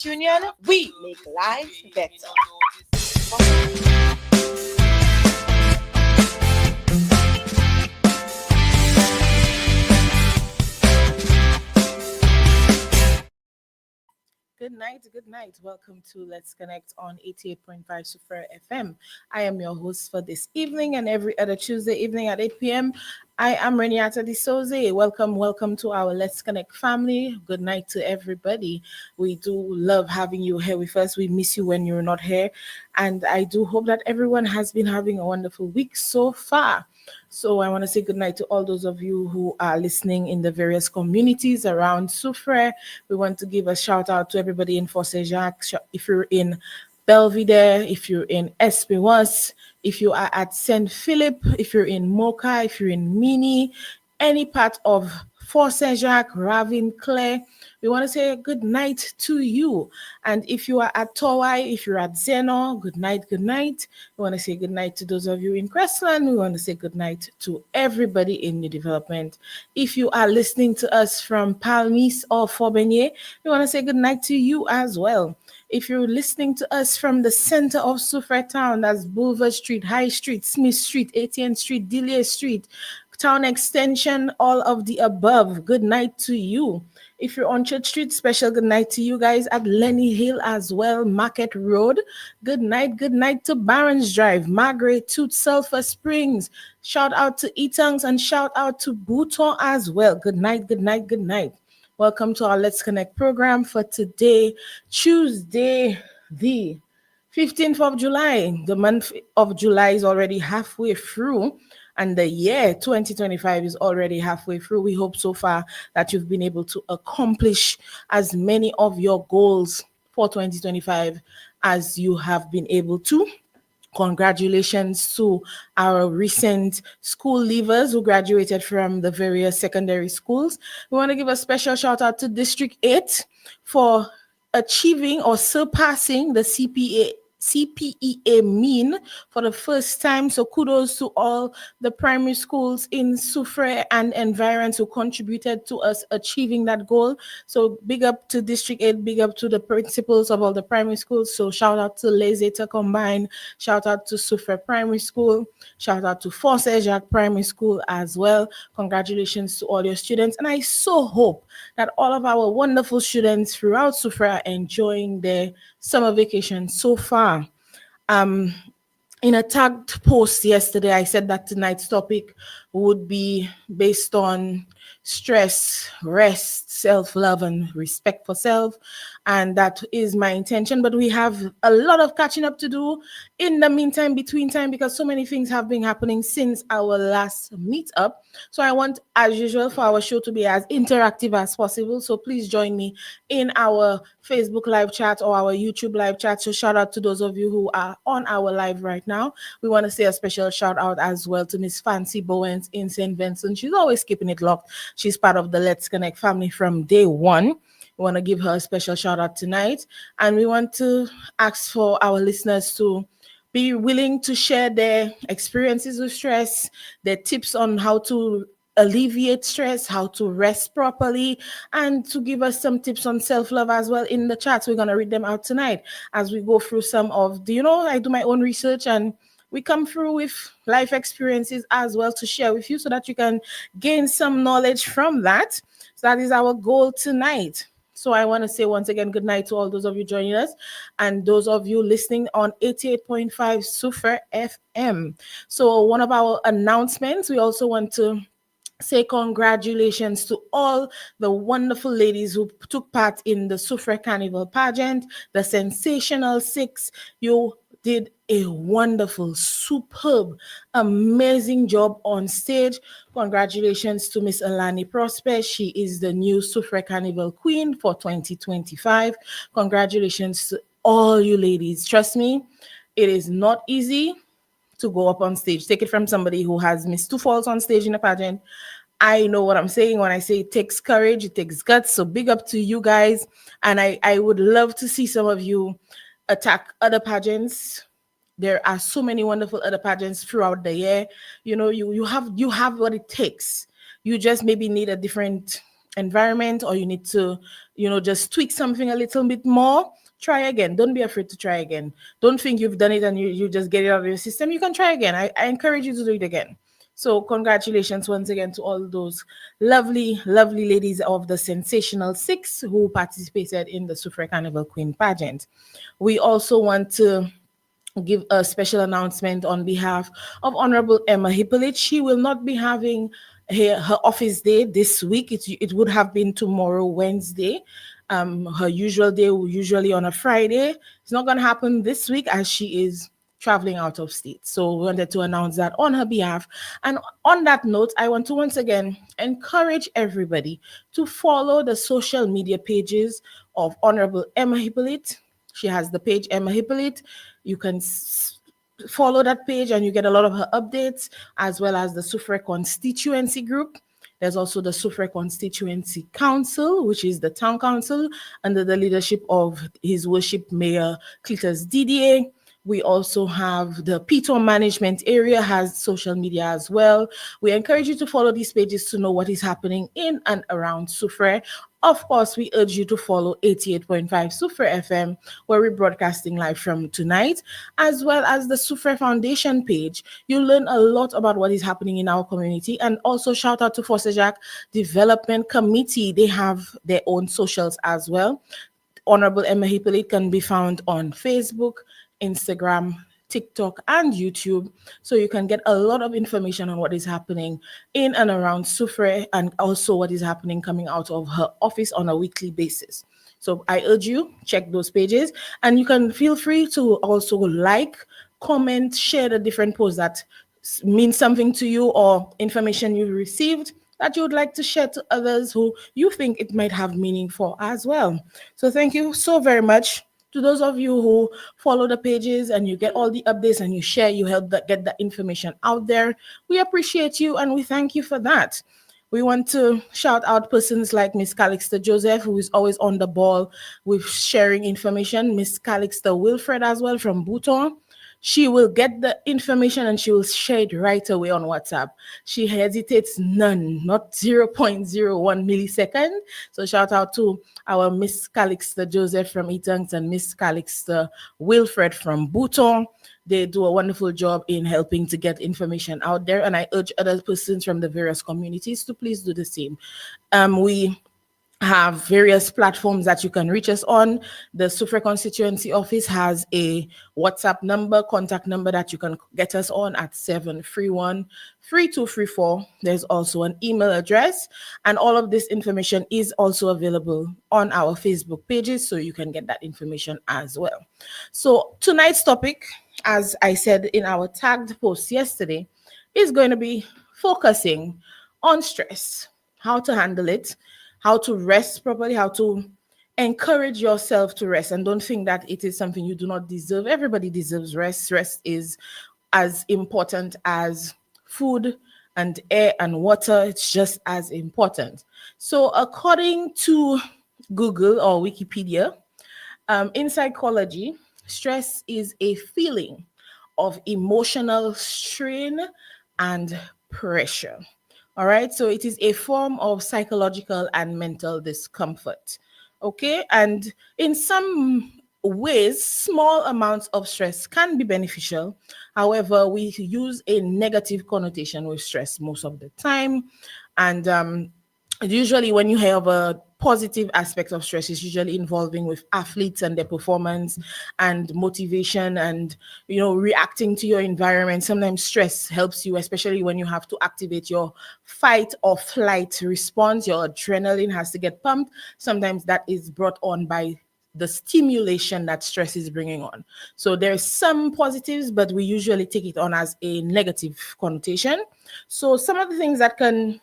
Union, we make life better. Good night, good night. Welcome to Let's Connect on 88.5 Super FM. I am your host for this evening and every other Tuesday evening at 8 p.m. I am Reniata De Souza. Welcome, welcome to our Let's Connect family. Good night to everybody. We do love having you here with us. We miss you when you're not here. And I do hope that everyone has been having a wonderful week so far. So I want to say good night to all those of you who are listening in the various communities around Soufrière. We want to give a shout out to everybody in Fosse Jacques. If you're in Belvedere, if you're in Espérance, if you are at Saint Philip, if you're in Mocha, if you're in Mini, any part of Fort Saint Jacques, Ravine, Clare, we want to say good night to you. And if you are at Towai, if you're at Zeno, good night, good night. We want to say good night to those of you in Crestland. We want to say good night to everybody in New Development. If you are listening to us from Palmis or Forbenier, we want to say good night to you as well. If you're listening to us from the center of Soufrière Town, that's Boulevard Street, High Street, Smith Street, 18th Street, Dillier Street, Town Extension, all of the above, good night to you. If you're on Church Street, special good night to you guys at Lenny Hill as well, Market Road. Good night to Barons Drive, Margaret, Toot, Sulphur Springs. Shout out to Etangs and shout out to Bouton as well. Good night, good night, good night. Welcome to our Let's Connect program for today, Tuesday, the 15th of July. The month of July is already halfway through, and the year 2025 is already halfway through. We hope so far that you've been able to accomplish as many of your goals for 2025 as you have been able to. Congratulations to our recent school leavers who graduated from the various secondary schools. We want to give a special shout out to District 8 for achieving or surpassing the CPEA mean for the first time. So kudos to all the primary schools in Soufrière and environs who contributed to us achieving that goal. So big up to District 8, big up to the principals of all the primary schools. So shout out to Les Etats Combined, shout out to Soufrière Primary School, shout out to Fosse Jacques Primary School as well. Congratulations to all your students. And I so hope that all of our wonderful students throughout Soufrière are enjoying their summer vacation so far. Um, in a tagged post yesterday, I said that tonight's topic would be based on stress, rest, self-love, and respect for self. And that is my intention. But we have a lot of catching up to do in the meantime, between time, because so many things have been happening since our last meetup. So I want, as usual, for our show to be as interactive as possible. So please join me in our Facebook live chat or our YouTube live chat. So shout out to those of you who are on our live right now. We want to say a special shout out as well to Miss Fancy Bowens in St. Vincent. She's always keeping it locked. She's part of the Let's Connect family from day one. We want to give her a special shout out tonight. And we want to ask for our listeners to be willing to share their experiences with stress, their tips on how to alleviate stress, how to rest properly, and to give us some tips on self-love as well in the chats. We're going to read them out tonight as we go through some of the, I do my own research and we come through with life experiences as well to share with you so that you can gain some knowledge from that. So that is our goal tonight. So I want to say once again, good night to all those of you joining us and those of you listening on 88.5 Soufrière FM. So one of our announcements, we also want to say congratulations to all the wonderful ladies who took part in the Soufrière Carnival pageant, the Sensational Six. You did a wonderful, superb, amazing job on stage. Congratulations to Miss Alani Prosper. She is the new Soufrière Carnival Queen for 2025. Congratulations to all you ladies. Trust me, it is not easy to go up on stage. Take it from somebody who has missed two falls on stage in a pageant. I know what I'm saying when I say it takes courage, it takes guts. So big up to you guys. And I would love to see some of you attack other pageants. There are so many wonderful other pageants throughout the year. You have what it takes. You just maybe need a different environment, or you need to, just tweak something a little bit more, try again. Don't be afraid to try again. Don't think you've done it and you just get it out of your system. You can try again. I encourage you to do it again. So congratulations once again to all those lovely, lovely ladies of the Sensational Six who participated in the Soufriere Carnival Queen pageant. We also want to give a special announcement on behalf of Honorable Emma Hippolyte. She will not be having her office day this week. It would have been tomorrow, Wednesday. Her usual day, usually on a Friday. It's not going to happen this week as she is traveling out of state. So we wanted to announce that on her behalf. And on that note, I want to once again encourage everybody to follow the social media pages of Honorable Emma Hippolyte. She has the page Emma Hippolyte. You can follow that page and you get a lot of her updates, as well as the Soufriere Constituency Group. There's also the Soufriere Constituency Council, which is the town council under the leadership of His Worship Mayor Cletus Didier. We also have the Pito Management Area has social media as well. We encourage you to follow these pages to know what is happening in and around Soufriere. Of course, we urge you to follow 88.5 Soufriere FM, where we're broadcasting live from tonight, as well as the Soufriere Foundation page. You'll learn a lot about what is happening in our community. And also shout out to Forcejac Development Committee. They have their own socials as well. Honorable Emma Hippolyte can be found on Facebook, Instagram, TikTok, and YouTube. So you can get a lot of information on what is happening in and around Soufriere, and also what is happening coming out of her office on a weekly basis. So I urge you, check those pages, and you can feel free to also like, comment, share the different posts that mean something to you or information you received that you would like to share to others who you think it might have meaning for as well. So thank you so very much. To those of you who follow the pages and you get all the updates and you share, you help get the information out there. We appreciate you and we thank you for that. We want to shout out persons like Miss Calixta Joseph, who is always on the ball with sharing information. Miss Calixta Wilfred as well from Bouton. She will get the information and she will share it right away on WhatsApp. She hesitates none, not 0.01 millisecond. So shout out to our Miss Calixta Joseph from Etangs and Miss Calixta Wilfred from Bouton. They do a wonderful job in helping to get information out there. And I urge other persons from the various communities to please do the same. We have various platforms that you can reach us on. The Soufriere Constituency Office has a WhatsApp number, contact number that you can get us on at 731-3234. There's also an email address, and all of this information is also available on our Facebook pages, so you can get that information as well. So tonight's topic, as I said in our tagged post yesterday, is going to be focusing on stress, how to handle it, how to rest properly, how to encourage yourself to rest, and don't think that it is something you do not deserve. Everybody deserves rest. Rest is as important as food and air and water. It's just as important. So according to Google or Wikipedia, in psychology, stress is a feeling of emotional strain and pressure. All right, so it is a form of psychological and mental discomfort. Okay, and in some ways, small amounts of stress can be beneficial. However, we use a negative connotation with stress most of the time. And usually when you have a positive aspect of stress, is usually involving with athletes and their performance and motivation and reacting to your environment. Sometimes stress helps you, especially when you have to activate your fight or flight response. Your adrenaline has to get pumped. Sometimes that is brought on by the stimulation that stress is bringing on. So there's some positives, but we usually take it on as a negative connotation. So some of the things that can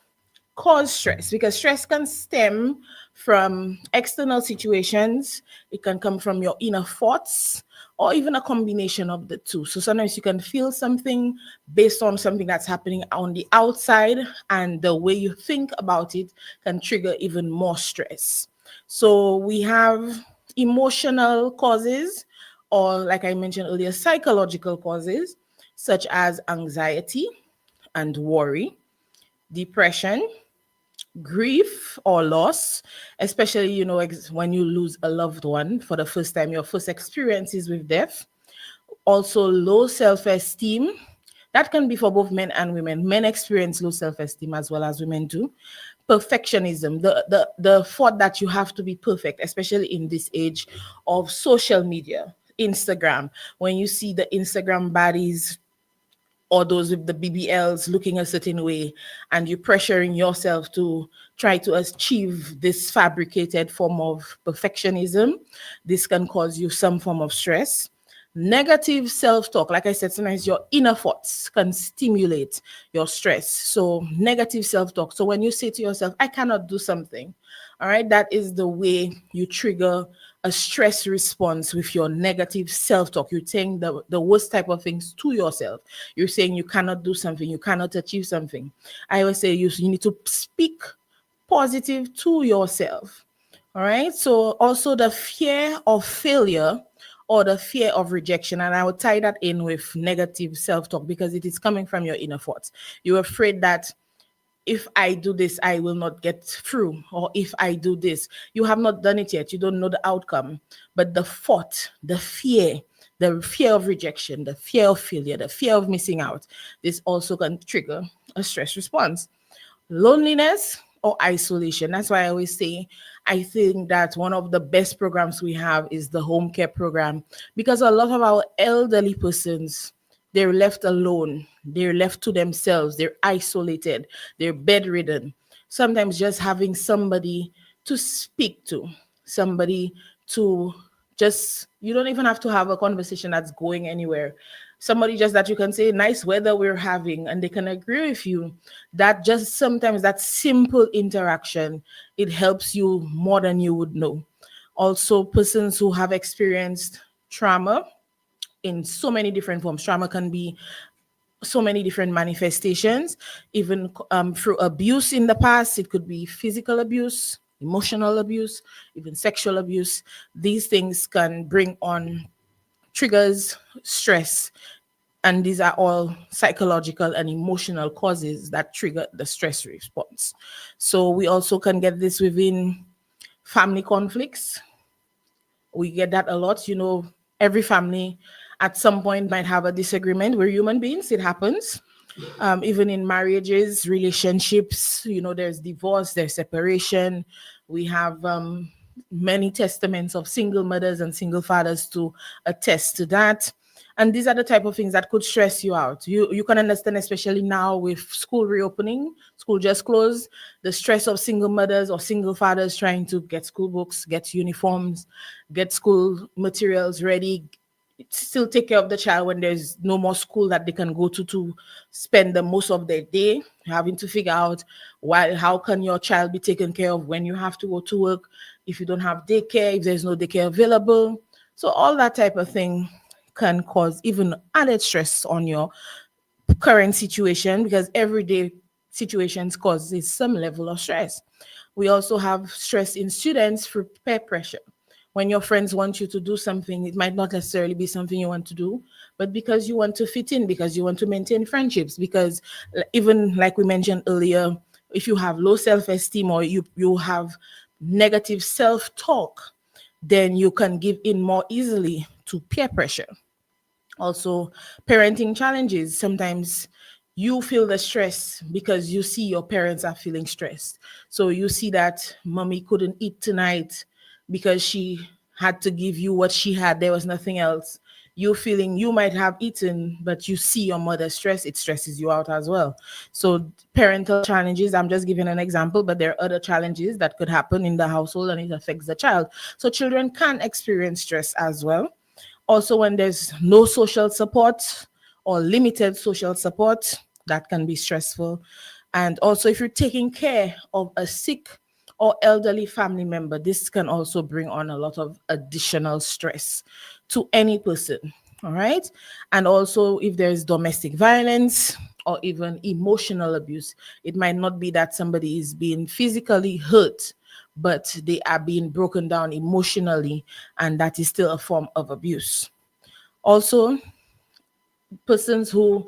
cause stress, because stress can stem from external situations, it can come from your inner thoughts, or even a combination of the two. So sometimes you can feel something based on something that's happening on the outside, and the way you think about it can trigger even more stress. So we have emotional causes, or like I mentioned earlier, psychological causes, such as anxiety and worry, depression, grief or loss, especially, when you lose a loved one for the first time, your first experiences with death. Also, low self-esteem. That can be for both men and women. Men experience low self-esteem as well as women do. Perfectionism, the thought that you have to be perfect, especially in this age of social media, Instagram. When you see the Instagram baddies or those with the BBLs looking a certain way, and you're pressuring yourself to try to achieve this fabricated form of perfectionism, this can cause you some form of stress. Negative self-talk, like I said, sometimes your inner thoughts can stimulate your stress. So negative self-talk. So when you say to yourself, I cannot do something, all right, that is the way you trigger a stress response with your negative self-talk. You're saying the worst type of things to yourself. You're saying you cannot do something, you cannot achieve something. I always say you need to speak positive to yourself. All right. So also the fear of failure or the fear of rejection. And I would tie that in with negative self-talk because it is coming from your inner thoughts. You're afraid that if I do this, I will not get through. Or if I do this, you have not done it yet. You don't know the outcome. But the thought, the fear of rejection, the fear of failure, the fear of missing out, this also can trigger a stress response. Loneliness or isolation. That's why I always say I think that one of the best programs we have is the home care program, because a lot of our elderly persons, they're left alone, they're left to themselves, they're isolated, they're bedridden. Sometimes just having somebody to speak to, somebody to just, you don't even have to have a conversation that's going anywhere. Somebody just that you can say, nice weather we're having, and they can agree with you. That just sometimes that simple interaction, it helps you more than you would know. Also, persons who have experienced trauma in so many different forms. Trauma can be so many different manifestations, even through abuse in the past. It could be physical abuse, emotional abuse, even sexual abuse. These things can bring on triggers, stress, and these are all psychological and emotional causes that trigger the stress response. So we also can get this within family conflicts. We get that a lot. Every family at some point might have a disagreement. We're human beings, it happens. Even in marriages, relationships, there's divorce, there's separation. We have many testaments of single mothers and single fathers to attest to that. And these are the type of things that could stress you out. You can understand, especially now with school reopening, school just closed, the stress of single mothers or single fathers trying to get school books, get uniforms, get school materials ready, still take care of the child when there's no more school that they can go to spend the most of their day, having to figure out how can your child be taken care of when you have to go to work, if you don't have daycare, if there's no daycare available. So all that type of thing can cause even added stress on your current situation, because everyday situations causes some level of stress. We also have stress in students through peer pressure. When your friends want you to do something, it might not necessarily be something you want to do, but because you want to fit in, because you want to maintain friendships, because even like we mentioned earlier, if you have low self-esteem or you have negative self-talk, then you can give in more easily to peer pressure. Also, parenting challenges. Sometimes you feel the stress because you see your parents are feeling stressed. So you see that mommy couldn't eat tonight because she had to give you what she had. There was nothing else. You feeling you might have eaten, but you see your mother stress, it stresses you out as well. So parental challenges, I'm just giving an example, but there are other challenges that could happen in the household and it affects the child. So children can experience stress as well. Also, when there's no social support or limited social support, that can be stressful. And also, if you're taking care of a sick or elderly family member, this can also bring on a lot of additional stress to any person. All right. And also, if there's domestic violence or even emotional abuse, it might not be that somebody is being physically hurt, but they are being broken down emotionally, and that is still a form of abuse. Also, persons who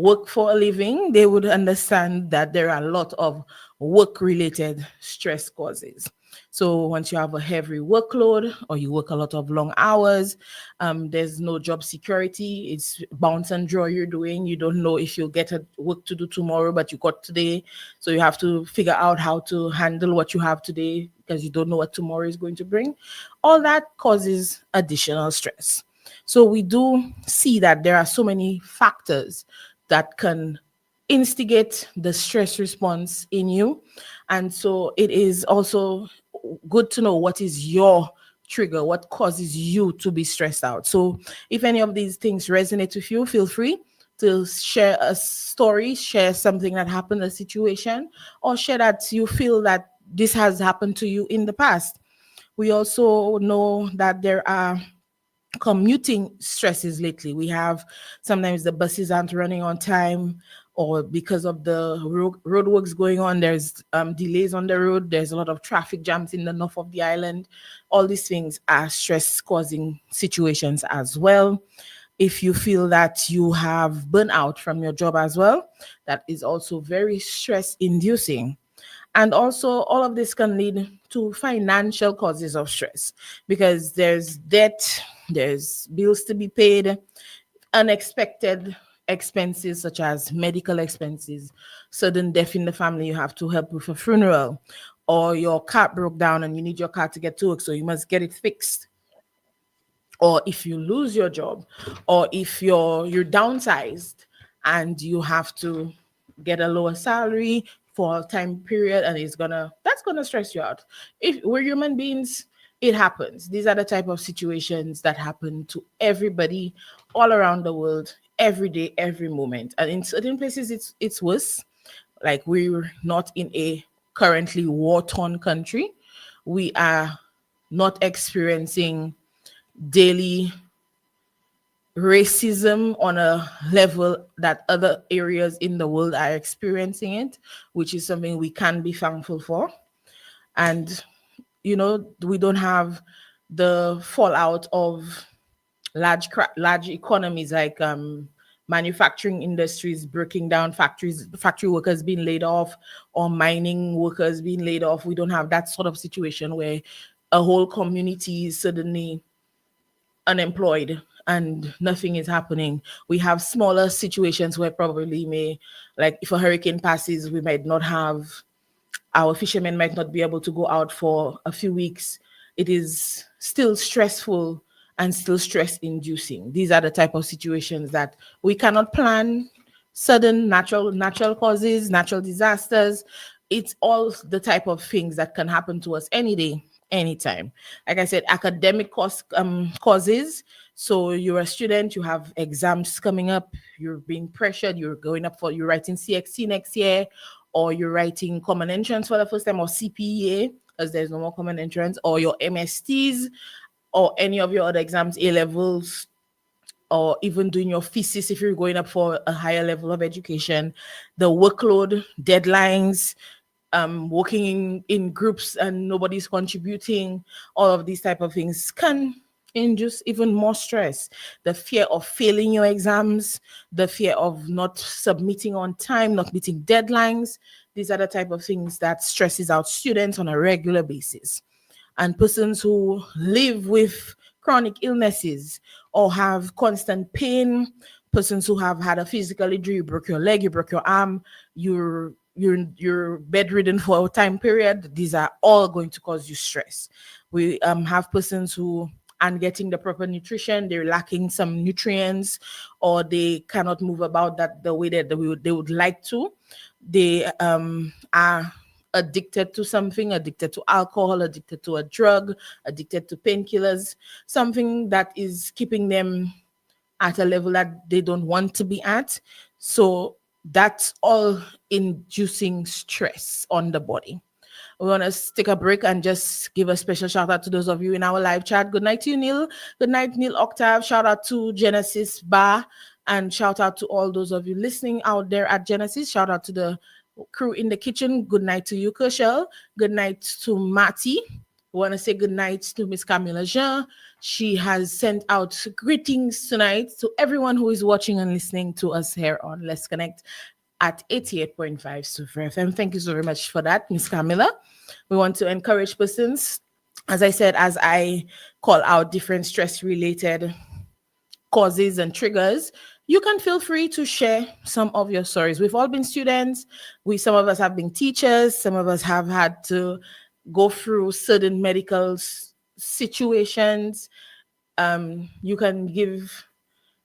work for a living, they would understand that there are a lot of work related stress causes. So once you have a heavy workload or you work a lot of long hours, there's no job security. It's bounce and draw you're doing. You don't know if you'll get a work to do tomorrow, but you got today. So you have to figure out how to handle what you have today because you don't know what tomorrow is going to bring. All that causes additional stress. So we do see that there are so many factors that can instigate the stress response in you. And so it is also good to know what is your trigger, what causes you to be stressed out. So if any of these things resonate with you, feel free to share a story, share something that happened, a situation, or share that you feel that this has happened to you in the past. We also know that there are commuting stresses lately. We have sometimes the buses aren't running on time, or because of the roadworks going on, there's delays on the road. There's a lot of traffic jams in the north of the island. All these things are stress causing situations as well. If you feel that you have burnout from your job as well, that is also very stress inducing. And also, all of this can lead to financial causes of stress because there's debt, there's bills to be paid, unexpected expenses such as medical expenses, sudden death in the family, you have to help with a funeral, or your car broke down and you need your car to get to work, so you must get it fixed. Or if you lose your job, or if you're downsized and you have to get a lower salary for a time period, and that's gonna stress you out. If we're human beings, it happens. These are the type of situations that happen to everybody all around the world every day, every moment. And in certain places it's worse. Like, we're not in a currently war-torn country. We are not experiencing daily racism on a level that other areas in the world are experiencing it, which is something we can be thankful for. And, we don't have the fallout of large economies like manufacturing industries breaking down, factory workers being laid off, or mining workers being laid off. We don't have that sort of situation where a whole community is suddenly unemployed and nothing is happening. We have smaller situations where probably like if a hurricane passes, we might not have, our fishermen might not be able to go out for a few weeks. It is still stressful and still stress inducing. These are the type of situations that we cannot plan. Sudden natural causes, natural disasters. It's all the type of things that can happen to us any day, anytime. Like I said, academic causes. So you're a student, you have exams coming up, you're being pressured, you're writing CXC next year, or you're writing common entrance for the first time, or CPEA, because there's no more common entrance, or your MSTs, or any of your other exams, A levels, or even doing your thesis if you're going up for a higher level of education. The workload, deadlines, working in groups and nobody's contributing, all of these type of things can induce even more stress. The fear of failing your exams, the fear of not submitting on time, not meeting deadlines. These are the type of things that stresses out students on a regular basis. And persons who live with chronic illnesses or have constant pain, persons who have had a physical injury, you broke your leg, you broke your arm, you're bedridden for a time period. These are all going to cause you stress. We have persons who aren't getting the proper nutrition, they're lacking some nutrients, or they cannot move about that the way that they would like to. They are addicted to something, addicted to alcohol, addicted to a drug, addicted to painkillers, something that is keeping them at a level that they don't want to be at. So that's all inducing stress on the body. We want to take a break and just give a special shout out to those of you in our live chat. Good night to you, Neil. Good night, Neil Octave. Shout out to Genesis Bar, and shout out to all those of you listening out there at Genesis. Shout out to the crew in the kitchen. Good night to you, Kershel. Good night to Matty. We want to say good night to Miss Camilla Jean. She has sent out greetings tonight to everyone who is watching and listening to us here on Let's Connect at 88.5 Super FM. Thank you so very much for that, Miss Camilla. We want to encourage persons, as I said, as I call out different stress related causes and triggers, you can feel free to share some of your stories. We've all been students. Some of us have been teachers. Some of us have had to go through certain medical situations. You can give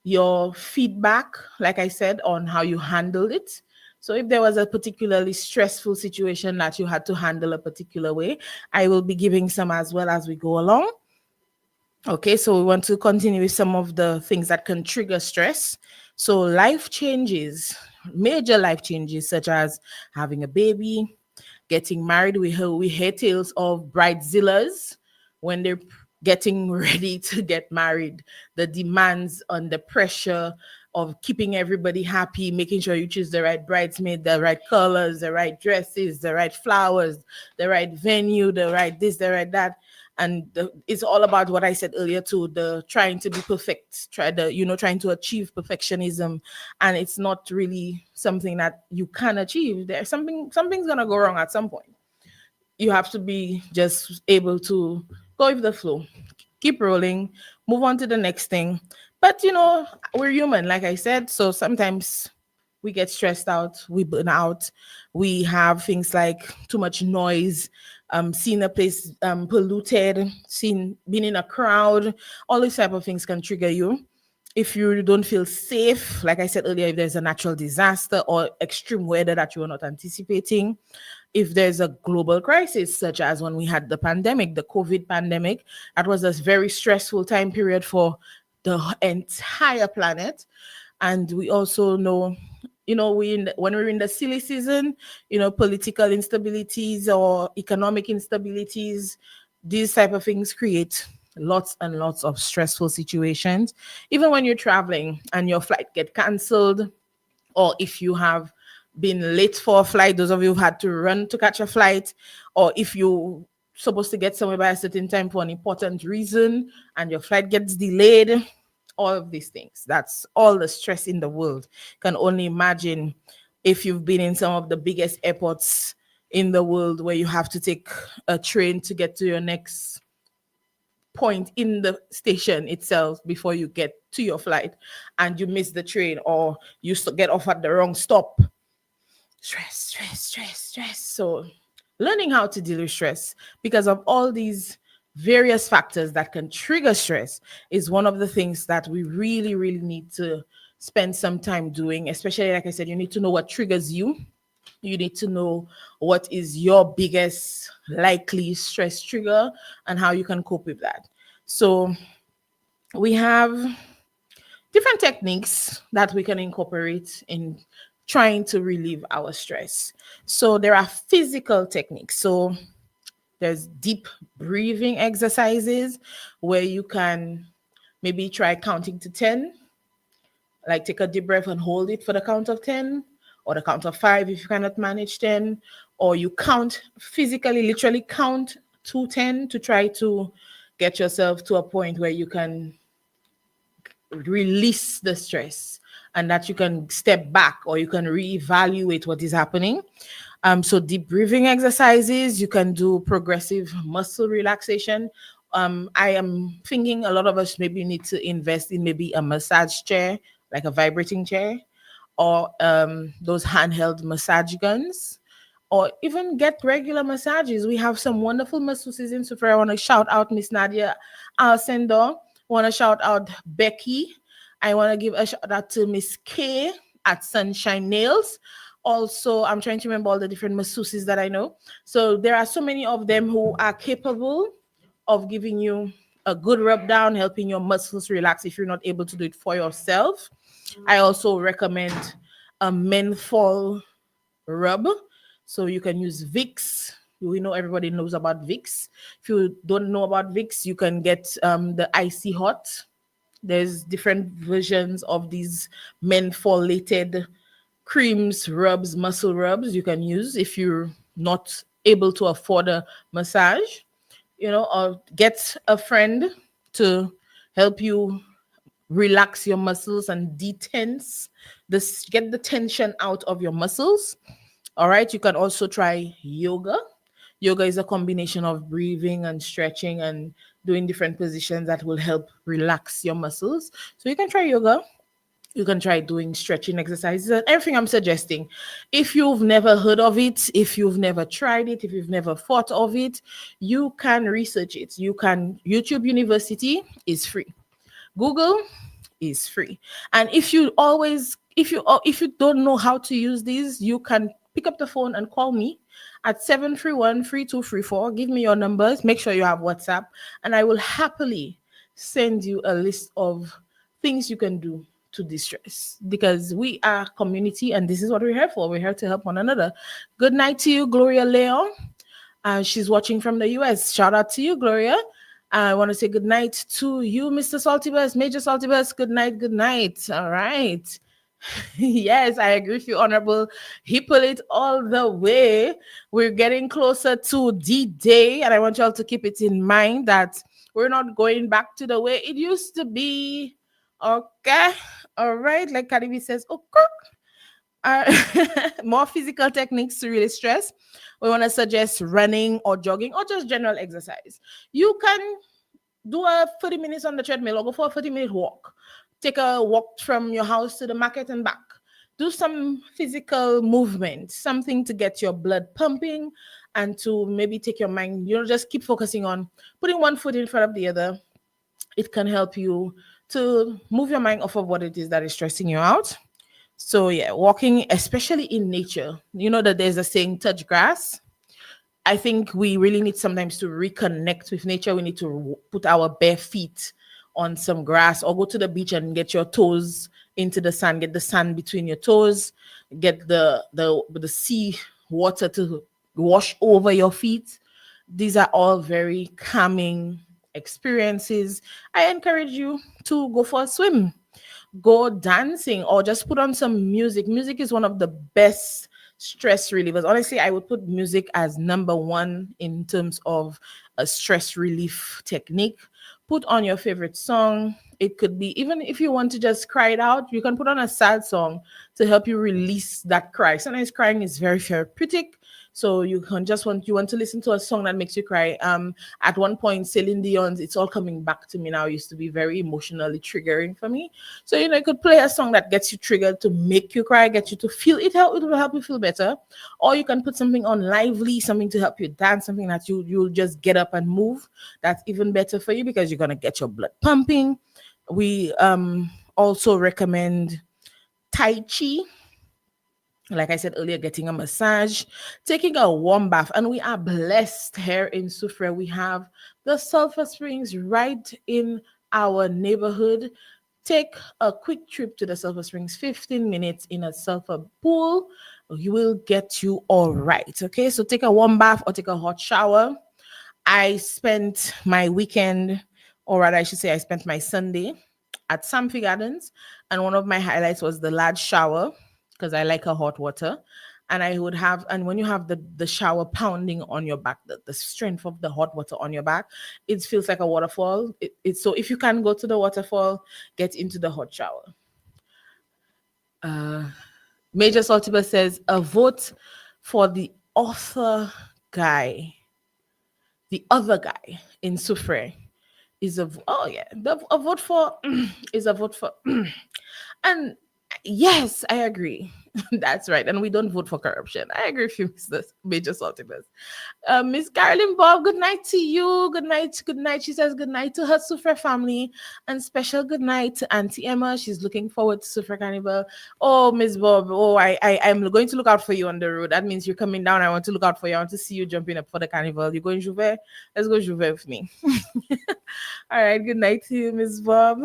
your feedback, like I said, on how you handled it. So if there was a particularly stressful situation that you had to handle a particular way, I will be giving some as well as we go along. Okay, so we want to continue with some of the things that can trigger stress. So life changes, major life changes, such as having a baby, getting married. We hear tales of bridezillas when they're getting ready to get married. The demands on the pressure of keeping everybody happy, making sure you choose the right bridesmaid, the right colors, the right dresses, the right flowers, the right venue, the right this, the right that. And it's all about what I said earlier too, the trying to be perfect, trying to achieve perfectionism, and it's not really something that you can achieve. There's something's gonna go wrong at some point. You have to be just able to go with the flow, keep rolling, move on to the next thing. But we're human, like I said, so sometimes we get stressed out, we burn out, we have things like too much noise, seeing a place polluted, being in a crowd, all these type of things can trigger you. If you don't feel safe, like I said earlier, if there's a natural disaster or extreme weather that you are not anticipating, if there's a global crisis, such as when we had the pandemic, the COVID pandemic, that was a very stressful time period for the entire planet. And we also know, when we're in the silly season, political instabilities or economic instabilities, these type of things create lots and lots of stressful situations. Even when you're traveling and your flight get canceled, or if you have been late for a flight, those of you who've had to run to catch a flight, or if you supposed to get somewhere by a certain time for an important reason and your flight gets delayed, all of these things, that's all the stress in the world. Can only imagine if you've been in some of the biggest airports in the world where you have to take a train to get to your next point in the station itself before you get to your flight, and you miss the train or you get off at the wrong stop. Stress. So learning how to deal with stress because of all these various factors that can trigger stress is one of the things that we really, really need to spend some time doing. Especially, like I said, you need to know what triggers you. You need to know what is your biggest likely stress trigger and how you can cope with that. So we have different techniques that we can incorporate in trying to relieve our stress. So there are physical techniques. So there's deep breathing exercises where you can maybe try counting to 10, like take a deep breath and hold it for the count of 10, or the count of 5 if you cannot manage 10, or you count physically, literally count to 10 to try to get yourself to a point where you can release the stress and that you can step back or you can reevaluate what is happening. So deep breathing exercises, you can do progressive muscle relaxation. I am thinking a lot of us maybe need to invest in maybe a massage chair, like a vibrating chair, or those handheld massage guns, or even get regular massages. We have some wonderful masseuses in Suffer. I want to shout out Miss Nadia Alcindor. Want to shout out Becky. I want to give a shout out to Miss K at Sunshine Nails. Also, I'm trying to remember all the different masseuses that I know. So there are so many of them who are capable of giving you a good rub down, helping your muscles relax if you're not able to do it for yourself. I also recommend a menthol rub. So you can use Vicks. We know everybody knows about Vicks. If you don't know about Vicks, you can get the Icy Hot. There's different versions of these mentholated creams, rubs, muscle rubs you can use if you're not able to afford a massage. or get a friend to help you relax your muscles and detense this, get the tension out of your muscles. All right, you can also try yoga. Yoga is a combination of breathing and stretching and doing different positions that will help relax your muscles. So you can try yoga. You can try doing stretching exercises and everything I'm suggesting. If you've never heard of it, if you've never tried it, if you've never thought of it, you can research it. You can, YouTube University is free. Google is free. And if you don't know how to use these, you can pick up the phone and call me at 731-3234. Give me your numbers. Make sure you have WhatsApp, and I will happily send you a list of things you can do to distress, because we are community and this is what we're here for. We're here to help one another. Good night to you, Gloria Leon. She's watching from the US. Shout out to you, Gloria. I want to say good night to you, Mr. Saltibus, Major Saltibus. Good night, good night. All right. Yes, I agree with you, Honorable Hippolyte, all the way. We're getting closer to D-Day, and I want you all to keep it in mind that we're not going back to the way it used to be. Okay. All right. Like Karibi says, okay. More physical techniques to really stress. We want to suggest running or jogging or just general exercise. You can do a 30 minutes on the treadmill or go for a 30-minute walk. Take a walk from your house to the market and back. Do some physical movement, something to get your blood pumping and to maybe take your mind, just keep focusing on putting one foot in front of the other. It can help you to move your mind off of what it is that is stressing you out. So yeah, walking, especially in nature. You know that there's a saying, touch grass. I think we really need sometimes to reconnect with nature. We need to put our bare feet on some grass or go to the beach and get your toes into the sand, get the sand between your toes, get the sea water to wash over your feet. These are all very calming experiences. I encourage you to go for a swim, go dancing, or just put on some music. Music is one of the best stress relievers. Honestly, I would put music as number one in terms of a stress relief technique. Put on your favorite song. It could be, even if you want to just cry it out, you can put on a sad song to help you release that cry. Sometimes crying is very therapeutic. So you want to listen to a song that makes you cry. At one point, Celine Dion's "It's All Coming Back to Me Now" used to be very emotionally triggering for me. So you could play a song that gets you triggered to make you cry, get you to feel it. It will help you feel better. Or you can put something on lively, something to help you dance, something that you'll just get up and move. That's even better for you because you're gonna get your blood pumping. We also recommend Tai Chi, like I said earlier, getting a massage, taking a warm bath. And we are blessed here in Soufrière. We have the sulfur springs right in our neighborhood. Take a quick trip to the sulfur springs, 15 minutes in a sulfur pool. You will get you all right. Okay, so take a warm bath or take a hot shower. I spent my weekend, or rather, I should say, I spent my Sunday at Samfi Gardens, and one of my highlights was the large shower because I like a hot water. And when you have the shower pounding on your back, the strength of the hot water on your back, it feels like a waterfall. It's so if you can go to the waterfall, get into the hot shower. Major Saltiba says a vote for the other guy in Soufrière is a vote for is a vote for and yes, I agree. That's right. And we don't vote for corruption. I agree with you, Mr. Major Saltibus. Miss Carolyn Bob, good night to you. Good night. Good night. She says good night to her Soufrière family and special good night to Auntie Emma. She's looking forward to Soufrière Carnival. Oh, Miss Bob. Oh, I'm going to look out for you on the road. That means you're coming down. I want to look out for you. I want to see you jumping up for the carnival. You're going Jouvet? Let's go Jouvet with me. All right. Good night to you, Miss Bob.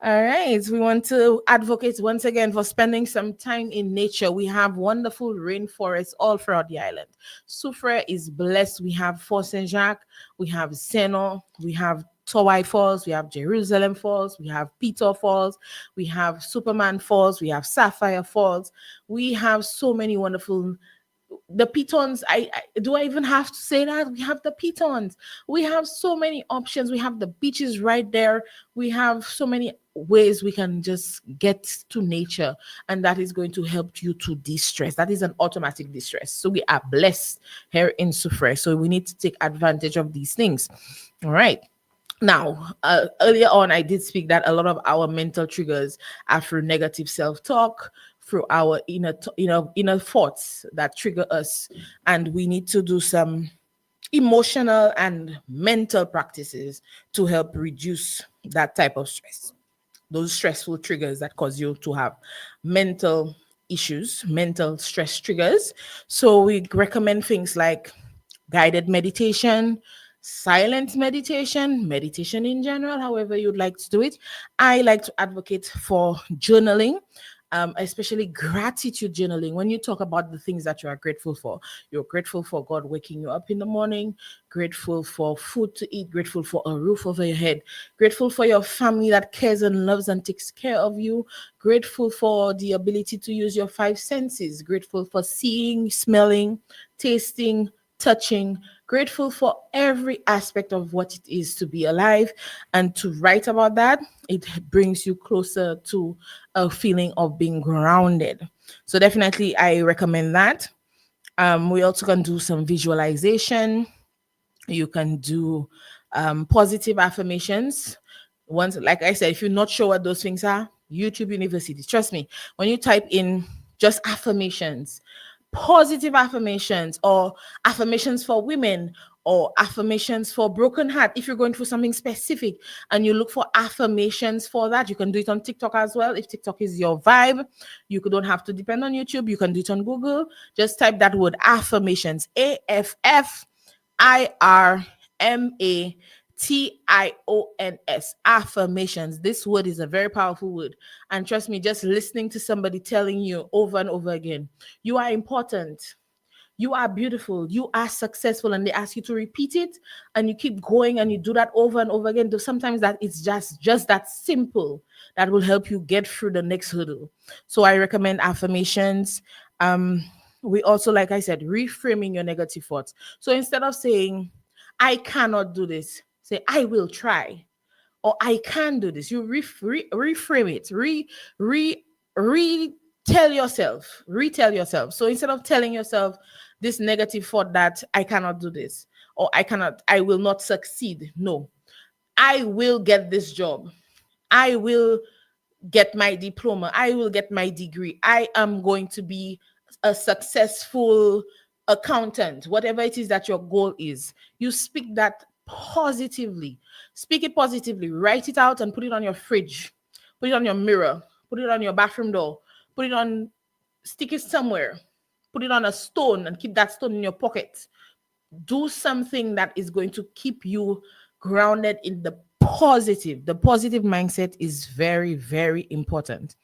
All right, we want to advocate once again for spending some time in nature. We have wonderful rainforests all throughout the island. Soufrière is blessed. We have Fort Saint-Jacques, we have Seno, we have Towai Falls, we have Jerusalem Falls, we have Peter Falls, we have Superman Falls, we have Sapphire Falls. We have so many wonderful The pitons, I do I even have to say that? We have the pitons. We have so many options. We have the beaches right there. We have so many ways we can just get to nature, and that is going to help you to de-stress. That is an automatic de-stress. So we are blessed here in Sufre. So we need to take advantage of these things. All right. Now, earlier on, I did speak that a lot of our mental triggers are through negative self-talk, through our inner thoughts that trigger us, and we need to do some emotional and mental practices to help reduce that type of stress. Those stressful triggers that cause you to have mental issues, mental stress triggers. So we recommend things like guided meditation, silent meditation, meditation in general, however you'd like to do it. I like to advocate for journaling, especially gratitude journaling. When you talk about the things that you are grateful for, you're grateful for God waking you up in the morning, grateful for food to eat, grateful for a roof over your head, grateful for your family that cares and loves and takes care of you, grateful for the ability to use your five senses, grateful for seeing, smelling, tasting, touching, grateful for every aspect of what it is to be alive. And to write about that, it brings you closer to a feeling of being grounded. So definitely I recommend that. We also can do some visualization. You can do positive affirmations. Once, like I said, if you're not sure what those things are, YouTube University, trust me, when you type in just affirmations, positive affirmations, or affirmations for women, or affirmations for broken heart, if you're going through something specific and you look for affirmations for that, you can do it on TikTok as well. If TikTok is your vibe, you don't have to depend on YouTube. You can do it on Google. Just type that word affirmations, AFFIRMATIONS, affirmations. This word is a very powerful word. And trust me, just listening to somebody telling you over and over again, you are important, you are beautiful, you are successful, and they ask you to repeat it, and you keep going and you do that over and over again. Though sometimes that it's just that simple, that will help you get through the next hurdle. So I recommend affirmations. We also, like I said, reframing your negative thoughts. So instead of saying I cannot do this, say I will try, or I can do this. You reframe it, retell yourself. So instead of telling yourself this negative thought that I cannot do this, or I will not succeed. No, I will get this job. I will get my diploma. I will get my degree. I am going to be a successful accountant, whatever it is that your goal is. You speak that positively. Speak it positively. Write it out and put it on your fridge. Put it on your mirror. Put it on your bathroom door. Put it on, stick it somewhere. Put it on a stone and keep that stone in your pocket. Do something that is going to keep you grounded in the positive. The positive mindset is very, very important.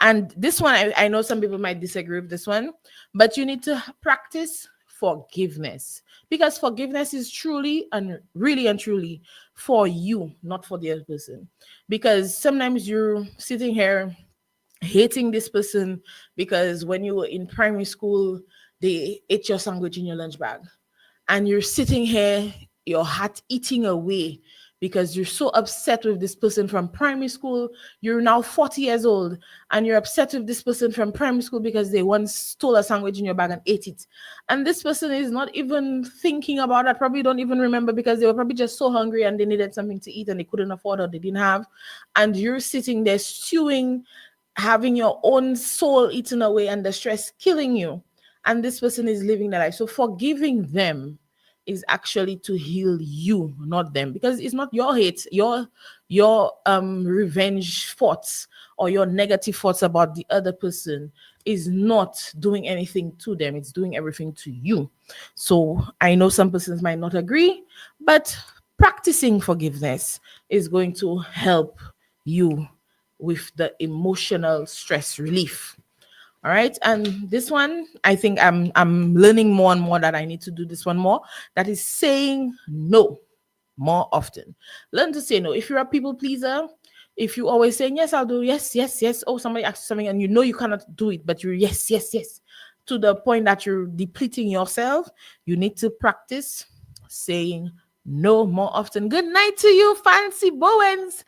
And this one, I know some people might disagree with this one, but you need to practice forgiveness, because forgiveness is truly and really and truly for you, not for the other person. Because sometimes you're sitting here hating this person because when you were in primary school, they ate your sandwich in your lunch bag, and you're sitting here, your heart eating away because you're so upset with this person from primary school. You're now 40 years old and you're upset with this person from primary school because they once stole a sandwich in your bag and ate it. And this person is not even thinking about that, probably don't even remember, because they were probably just so hungry and they needed something to eat and they couldn't afford or they didn't have. And you're sitting there stewing, having your own soul eaten away and the stress killing you. And this person is living their life. So forgiving them is actually to heal you, not them, because it's not your hate, your revenge thoughts or your negative thoughts about the other person is not doing anything to them, it's doing everything to you. So I know some persons might not agree, but practicing forgiveness is going to help you with the emotional stress relief. All right. And this one, I think I'm learning more and more that I need to do this one more. That is saying no more often. Learn to say no. If you're a people pleaser, if you always saying yes, I'll do yes, yes, yes. Oh, somebody asks you something and you know you cannot do it, but you're yes, yes, yes. to the point that you're depleting yourself, you need to practice saying no more often. Good night to you, Fancy Bowens.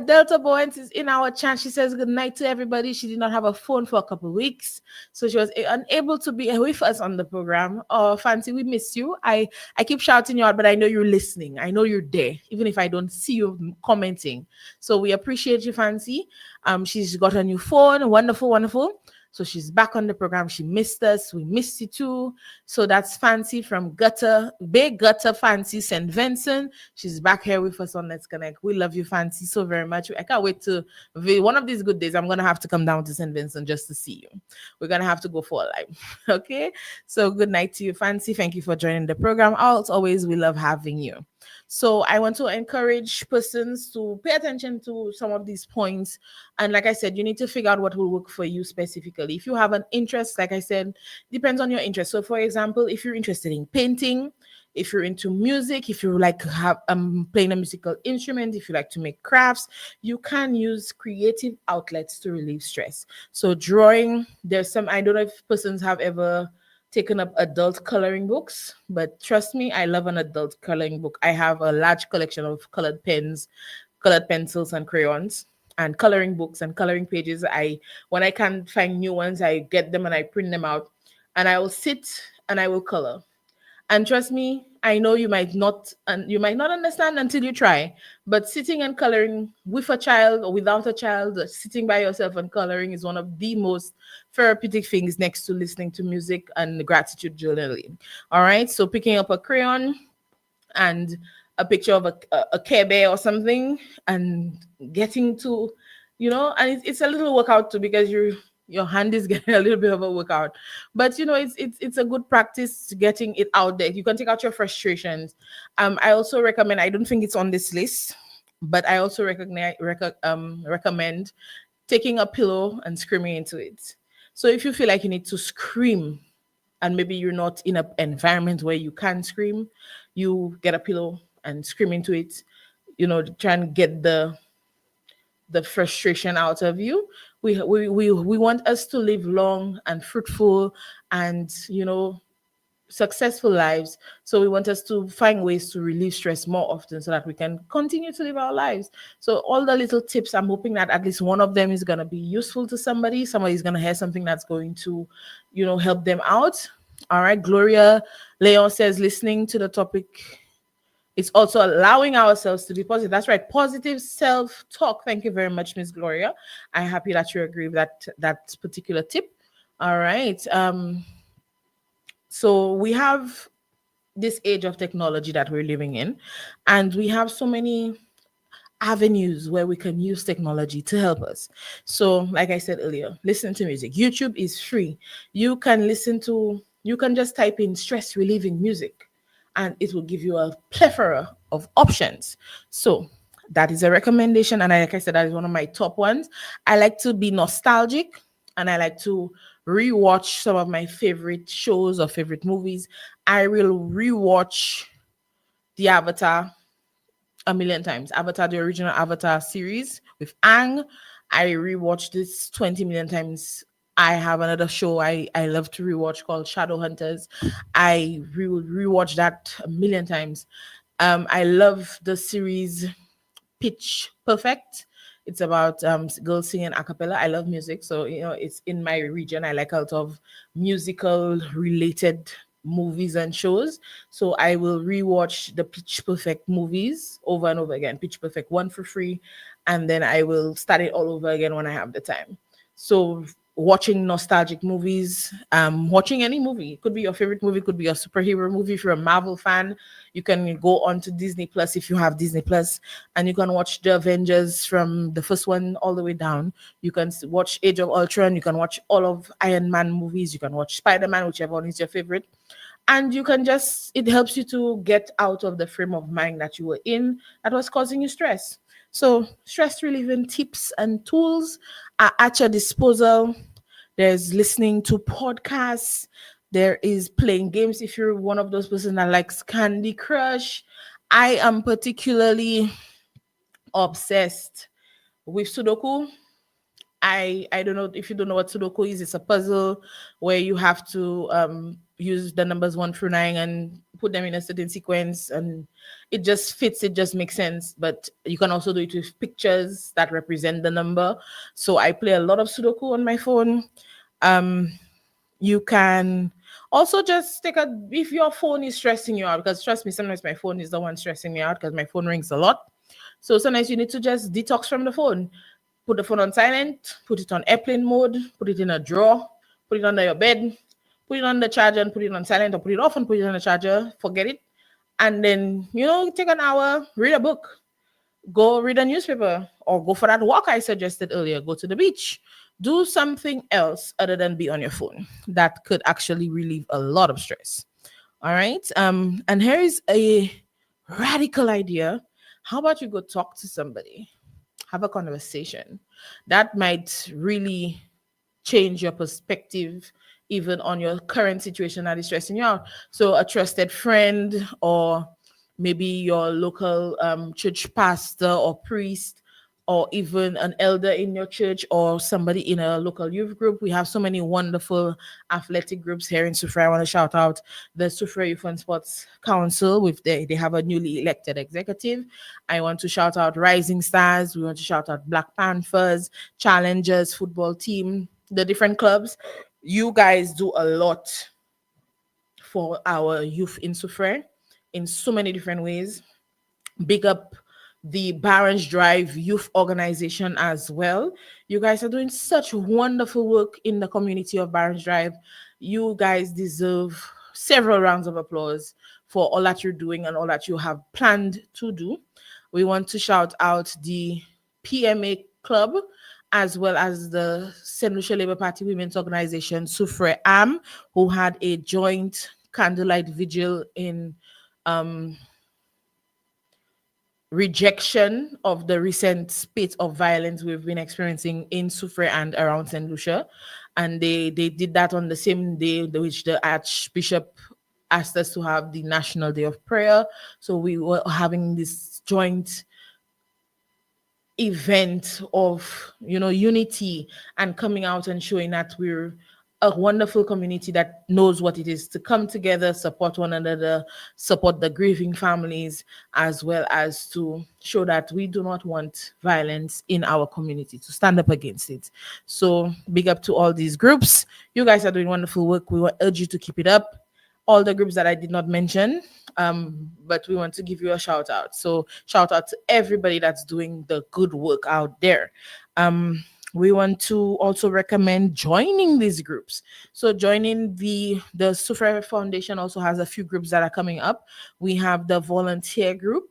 Delta Bowens is in our chat. She says good night to everybody. She did not have a phone for a couple of weeks, so she was unable to be with us on the program. Oh, Fancy, we miss you. I keep shouting you out, but I know you're listening. I know you're there, even if I don't see you commenting. So we appreciate you, Fancy. She's got a new phone. Wonderful, wonderful. So she's back on the program. She missed us. We missed you too. So that's Fancy from Big Gutter Fancy St. Vincent. She's back here with us on Let's Connect. We love you, Fancy, so very much. I can't wait to one of these good days. I'm gonna have to come down to St. Vincent just to see you. We're gonna have to go for a live. Okay. So good night to you, Fancy. Thank you for joining the program. As always, we love having you. So I want to encourage persons to pay attention to some of these points. And like I said, you need to figure out what will work for you specifically. If you have an interest, like I said, depends on your interest. So for example, if you're interested in painting, if you're into music, if you like to have playing a musical instrument, if you like to make crafts, you can use creative outlets to relieve stress. So drawing, there's some, I don't know if persons have ever taken up adult coloring books, but trust me, I love an adult coloring book. I have a large collection of colored pens, colored pencils, and crayons, and coloring books and coloring pages. When I can find new ones, I get them and I print them out, and I will sit and I will color. And trust me, I know you might not, and you might not understand until you try. But sitting and coloring with a child or without a child, sitting by yourself and coloring is one of the most therapeutic things next to listening to music and gratitude journaling. All right, so picking up a crayon and a picture of a Care Bear or something, and getting to, and it's a little workout too, because your hand is getting a little bit of a workout, but it's a good practice getting it out there. You can take out your frustrations. I also recommend, I don't think it's on this list, but I also recommend taking a pillow and screaming into it. So if you feel like you need to scream, and maybe you're not in an environment where you can scream, you get a pillow and scream into it, try and get the frustration out of you. We want us to live long and fruitful and successful lives. So we want us to find ways to relieve stress more often so that we can continue to live our lives. So all the little tips, I'm hoping that at least one of them is going to be useful to somebody. Somebody's going to hear something that's going to help them out. All right, Gloria Leon says listening to the topic, it's also allowing ourselves to be positive. That's right. Positive self-talk. Thank you very much, Miss Gloria. I'm happy that you agree with that particular tip. All right. So we have this age of technology that we're living in, and we have so many avenues where we can use technology to help us. So, like I said earlier, listen to music. YouTube is free. You can just type in stress relieving music, and it will give you a plethora of options. So that is a recommendation. And like I said, that is one of my top ones. I like to be nostalgic, and I like to rewatch some of my favorite shows or favorite movies. I will rewatch the Avatar a million times. Avatar, the original Avatar series with Aang. I rewatched this 20 million times. I have another show I love to rewatch called Shadowhunters. I will rewatch that a million times. I love the series Pitch Perfect. It's about girls singing a cappella. I love music, so it's in my region. I like a lot of musical related movies and shows. So I will rewatch the Pitch Perfect movies over and over again. Pitch Perfect 1 for free, and then I will start it all over again when I have the time. So watching nostalgic movies, watching any movie. It could be your favorite movie, could be a superhero movie. If you're a Marvel fan, you can go on to Disney Plus if you have Disney Plus, and you can watch the Avengers from the first one all the way down. You can watch Age of Ultron. You can watch all of Iron Man movies. You can watch Spider-Man, whichever one is your favorite. And you can it helps you to get out of the frame of mind that you were in that was causing you stress. So stress relieving tips and tools are at your disposal. There's listening to podcasts. There is playing games if you're one of those persons that likes Candy Crush. I am particularly obsessed with Sudoku I don't know if you don't know what Sudoku is. It's a puzzle where you have to use the numbers 1 through 9 and put them in a certain sequence, and it just fits. It just makes sense. But you can also do it with pictures that represent the number. So I play a lot of Sudoku on my phone. Um, you can also just take a if your phone is stressing you out, because trust me, sometimes my phone is the one stressing me out because my phone rings a lot. So sometimes you need to just detox from the phone. Put the phone on silent, put it on airplane mode, put it in a drawer, put it under your bed, put it on the charger and put it on silent, or put it off and put it on the charger, forget it. And then, take an hour, read a book, go read a newspaper, or go for that walk I suggested earlier, go to the beach. Do something else other than be on your phone. That could actually relieve a lot of stress. All right. And here is a radical idea. How about you go talk to somebody? Have a conversation. That might really change your perspective even on your current situation that is stressing you out. So a trusted friend, or maybe your local church pastor or priest, or even an elder in your church, or somebody in a local youth group. We have so many wonderful athletic groups here in Sufra. I want to shout out the Sufra Youth and Sports Council. They have a newly elected executive. I want to shout out Rising Stars. We want to shout out Black Panthers, Challengers football team, the different clubs. You guys do a lot for our youth in Sufra in so many different ways. Big up the Barons Drive Youth Organization as well. You guys are doing such wonderful work in the community of Barons Drive. You guys deserve several rounds of applause for all that you're doing and all that you have planned to do. We want to shout out the PMA Club, as well as the St. Lucia Labour Party Women's Organization, Sufre Am, who had a joint candlelight vigil in rejection of the recent spate of violence we've been experiencing in Sufre and around St. Lucia. And they did that on the same day which the Archbishop asked us to have the National Day of Prayer. So we were having this joint event of unity and coming out and showing that we're a wonderful community that knows what it is to come together, support one another, support the grieving families, as well as to show that we do not want violence in our community, to stand up against it. So big up to all these groups. You guys are doing wonderful work. We urge you to keep it up. All the groups that I did not mention, but we want to give you a shout out. So shout out to everybody that's doing the good work out there. We want to also recommend joining these groups. So joining the Sufra Foundation also has a few groups that are coming up. We have the volunteer group.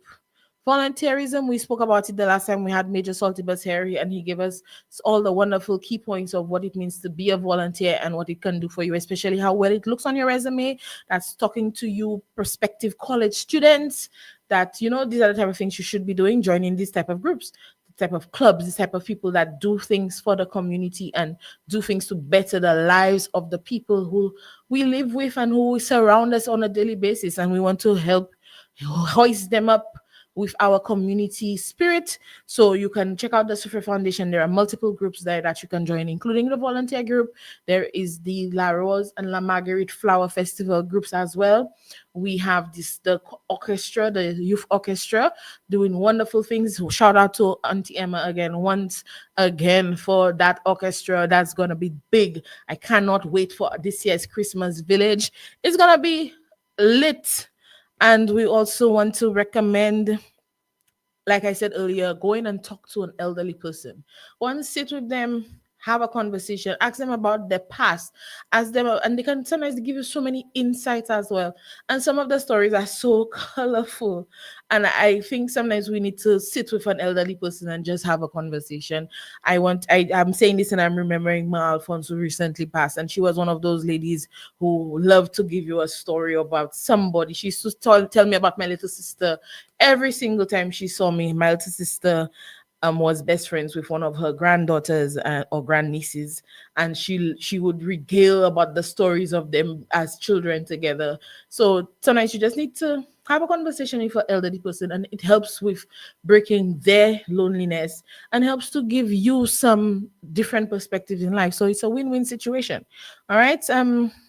Volunteerism, we spoke about it the last time we had Major Saltibus here, and he gave us all the wonderful key points of what it means to be a volunteer and what it can do for you, especially how well it looks on your resume. That's talking to you prospective college students, that these are the type of things you should be doing, joining these type of groups, type of clubs, this type of people that do things for the community and do things to better the lives of the people who we live with and who surround us on a daily basis. And we want to help hoist them up with our community spirit. So you can check out the Sufra Foundation. There are multiple groups there that you can join, including the volunteer group. There is the La Rose and La Marguerite Flower Festival groups as well. We have the orchestra, the youth orchestra, doing wonderful things. Shout out to Auntie Emma once again for that orchestra. That's gonna be big. I cannot wait for this year's Christmas Village. It's gonna be lit. And we also want to recommend, like I said earlier, going and talk to an elderly person. Go and sit with them, have a conversation, ask them about their past, ask them, and they can sometimes give you so many insights as well. And some of the stories are so colorful. And I think sometimes we need to sit with an elderly person and just have a conversation. I'm saying this and I'm remembering Ma Alphonse, who recently passed, and she was one of those ladies who loved to give you a story about somebody. She used to tell me about my little sister. Every single time she saw me, my little sister was best friends with one of her granddaughters or grandnieces, and she would regale about the stories of them as children together. So sometimes you just need to have a conversation with an elderly person, and it helps with breaking their loneliness and helps to give you some different perspectives in life. So it's a win-win situation. All right.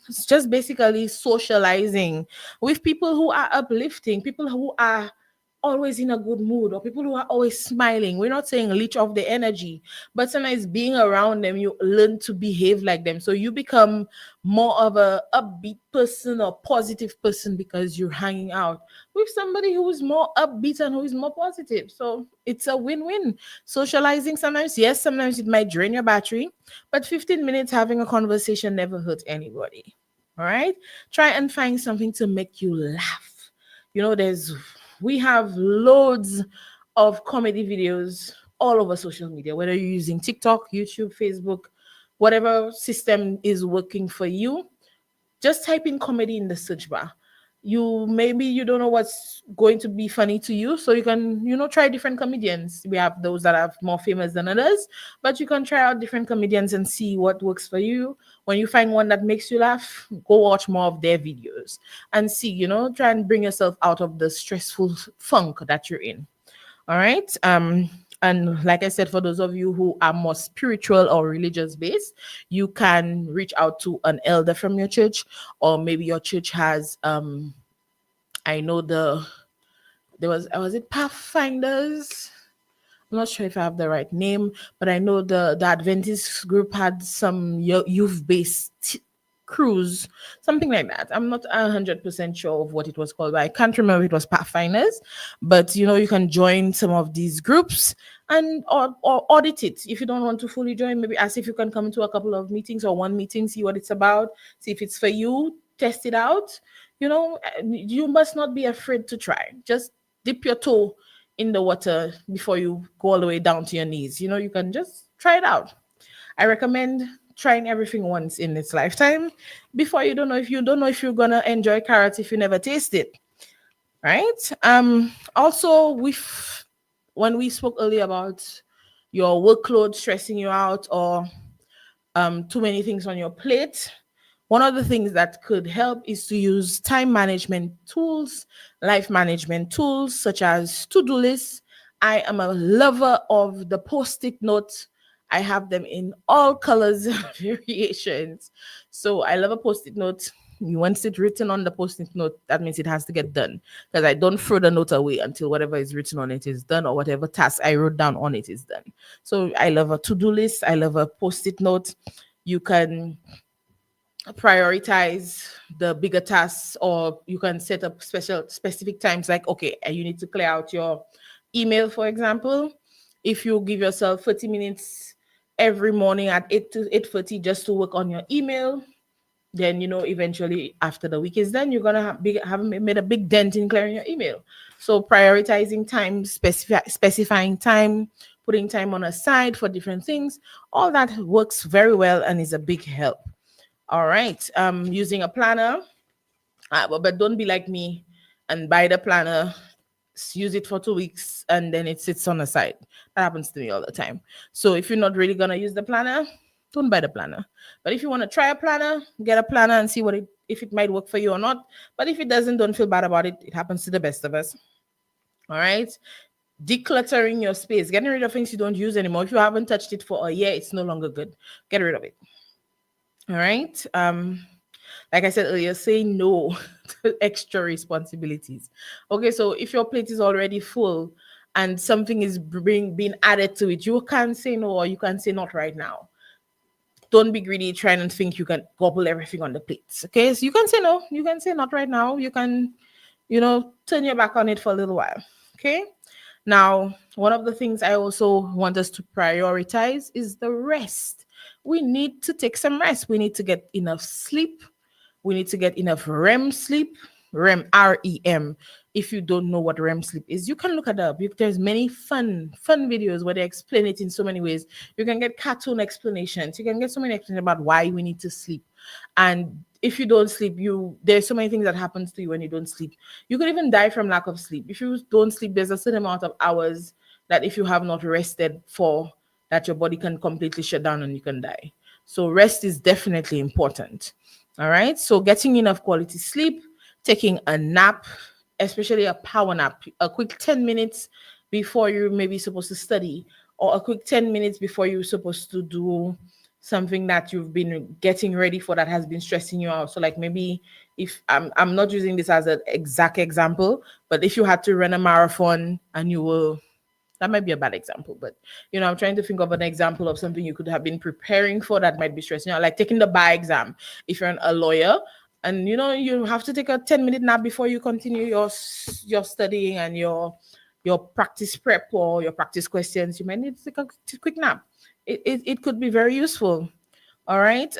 It's just basically socializing with people who are uplifting, people who are always in a good mood, or people who are always smiling. We're not saying leech off the energy, but sometimes being around them, you learn to behave like them. So you become more of a upbeat person or positive person because you're hanging out with somebody who is more upbeat and who is more positive. So it's a win-win. Socializing sometimes, yes, sometimes it might drain your battery, but 15 minutes having a conversation never hurt anybody. All right. Try and find something to make you laugh. We have loads of comedy videos all over social media, whether you're using TikTok, YouTube, Facebook, whatever system is working for you. Just type in comedy in the search bar. You don't know what's going to be funny to you, so you can try different comedians. We have those that are more famous than others, but you can try out different comedians and see what works for you. When you find one that makes you laugh, go watch more of their videos and see, try and bring yourself out of the stressful funk that you're in. All right. And like I said, for those of you who are more spiritual or religious based, you can reach out to an elder from your church, or maybe your church has I know was it Pathfinders? I'm not sure if I have the right name, but I know the Adventist group had some youth based cruise, something like that. I'm not 100% sure of what it was called, but I can't remember if it was Pathfinders. But you can join some of these groups and or audit it. If you don't want to fully join, maybe ask if you can come to a couple of meetings or one meeting, see what it's about, see if it's for you, test it out. You must not be afraid to try. Just dip your toe in the water before you go all the way down to your knees. You can just try it out. I recommend trying everything once in its lifetime before you don't know if you're gonna enjoy carrots if you never taste it. Right? Also, when we spoke earlier about your workload stressing you out, or too many things on your plate, one of the things that could help is to use time management tools, life management tools such as to-do lists. I am a lover of the post-it notes. I have them in all colors and variations. So I love a post-it note. Once it's written on the post-it note, that means it has to get done, because I don't throw the note away until whatever is written on it is done, or whatever task I wrote down on it is done. So I love a to-do list. I love a post-it note. You can prioritize the bigger tasks, or you can set up specific times, like, okay, you need to clear out your email, for example. If you give yourself 30 minutes every morning at 8 to 8:30 just to work on your email, then eventually after the week is done, you're gonna have made a big dent in clearing your email. So prioritizing time, specifying time, putting time on a side for different things, all that works very well and is a big help. All right. Using a planner, but don't be like me and buy the planner, use it for 2 weeks, and then it sits on the side. That happens to me all the time. So if you're not really gonna use the planner, don't buy the planner. But if you want to try a planner, get a planner and see if it might work for you or not. But if it doesn't, don't feel bad about it. It happens to the best of us. All right. Decluttering your space, getting rid of things you don't use anymore. If you haven't touched it for a year, it's no longer good. Get rid of it. All right. Like I said earlier, say no to extra responsibilities. Okay, so if your plate is already full and something is being added to it, you can say no, or you can say not right now. Don't be greedy trying and think you can gobble everything on the plates. Okay, so you can say no, you can say not right now. You can, turn your back on it for a little while. Okay. Now, one of the things I also want us to prioritize is the rest. We need to take some rest. We need to get enough sleep. We need to get enough REM sleep. REM, REM. If you don't know what REM sleep is, you can look it up. There's many fun videos where they explain it in so many ways. You can get cartoon explanations. You can get so many explanations about why we need to sleep. And if you don't sleep, there's so many things that happens to you when you don't sleep. You could even die from lack of sleep. If you don't sleep, there's a certain amount of hours that if you have not rested for, that your body can completely shut down and you can die. So rest is definitely important. All right. So getting enough quality sleep, taking a nap, especially a power nap, a quick 10 minutes before you're maybe supposed to study, or a quick 10 minutes before you're supposed to do something that you've been getting ready for that has been stressing you out. So like maybe if I'm not using this as an exact example, but if you had to run a marathon and you will, that might be a bad example, but I'm trying to think of an example of something you could have been preparing for that might be stressing you out, like taking the bar exam. If you're a lawyer and you have to take a 10-minute nap before you continue your studying and your practice prep or your practice questions, you might need to take a quick nap. It could be very useful. All right.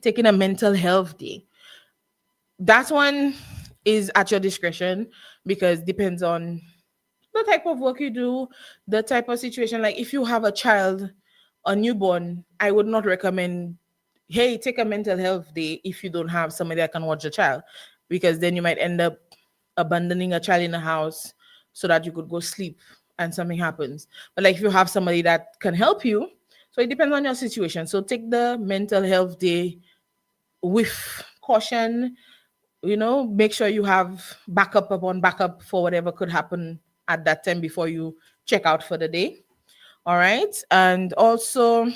Taking a mental health day, that one is at your discretion because depends on the type of work you do, the type of situation. Like if you have a child, a newborn, I would not recommend, hey, take a mental health day if you don't have somebody that can watch the child, because then you might end up abandoning a child in the house so that you could go sleep and something happens. But like if you have somebody that can help you, so it depends on your situation. So take the mental health day with caution. Make sure you have backup upon backup for whatever could happen at that time before you check out for the day. All right. And also,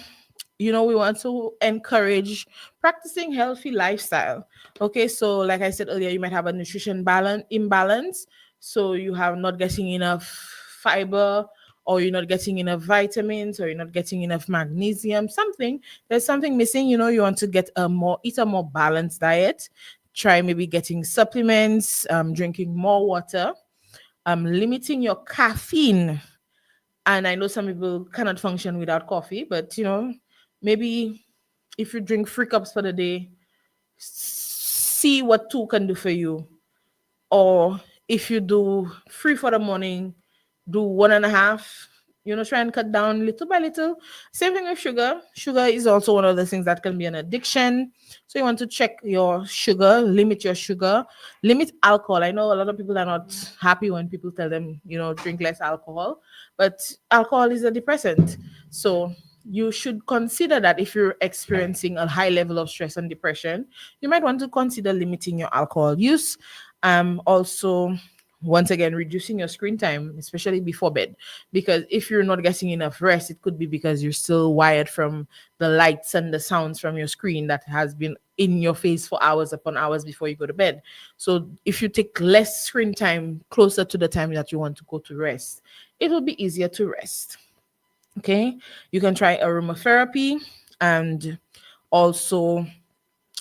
we want to encourage practicing healthy lifestyle. Okay. So, like I said earlier, you might have a nutrition balance imbalance. So, you have not getting enough fiber, or you're not getting enough vitamins, or you're not getting enough magnesium, there's something missing. You want to eat a more balanced diet. Try maybe getting supplements, drinking more water, limiting your caffeine. And I know some people cannot function without coffee, but maybe if you drink 3 cups for the day, see what 2 can do for you. Or if you do 3 for the morning, do 1.5. Try and cut down little by little. Same thing with sugar. Sugar is also one of the things that can be an addiction. So you want to check your sugar, limit your sugar, limit alcohol. I know a lot of people are not happy when people tell them, drink less alcohol, but alcohol is a depressant. So you should consider that if you're experiencing a high level of stress and depression, you might want to consider limiting your alcohol use. Also, once again, reducing your screen time, especially before bed, because if you're not getting enough rest, it could be because you're still wired from the lights and the sounds from your screen that has been in your face for hours upon hours before you go to bed. So if you take less screen time closer to the time that you want to go to rest, it will be easier to rest. Okay, you can try aromatherapy, and also